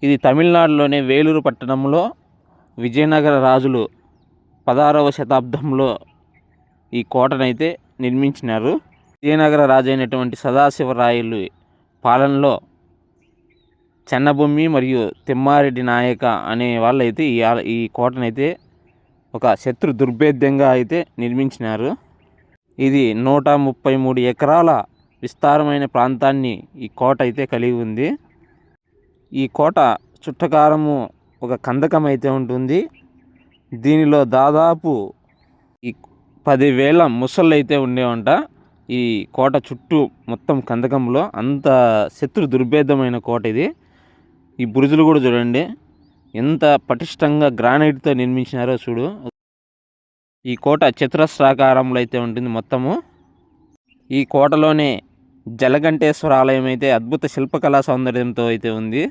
ఇది తమిళనాడులోని వేలూరు పట్టణంలో విజయనగర రాజులు 16వ శతాబ్దంలో ఈ కోటనైతే నిర్మించినారు. విజయనగర రాజు అయినటువంటి సదాశివరాయలు పాలనలో చెన్నబొమ్మి మరియు తిమ్మారెడ్డి నాయక అనే వాళ్ళైతే ఈ కోటనైతే ఒక శత్రు దుర్భేద్యంగా అయితే నిర్మించినారు. ఇది 133 ఎకరాల విస్తారమైన ప్రాంతాన్ని ఈ కోట అయితే కలిగి ఉంది. ఈ కోట చుట్టకారము ఒక కందకం అయితే ఉంటుంది. దీనిలో దాదాపు ఈ 10,000 ముసళ్ళు అయితే ఉండేవంట. ఈ కోట చుట్టూ మొత్తం కందకంలో అంత శత్రు దుర్భేద్యమైన కోట ఇది. ఈ బురుజులు కూడా చూడండి ఎంత పటిష్టంగా గ్రానైట్తో నిర్మించినారో చూడు. ఈ కోట చతురస్రాకారంలో అయితే ఉంటుంది మొత్తము. ఈ కోటలోనే జలగంటేశ్వర ఆలయం అయితే అద్భుత శిల్పకళా సౌందర్యంతో అయితే ఉంది.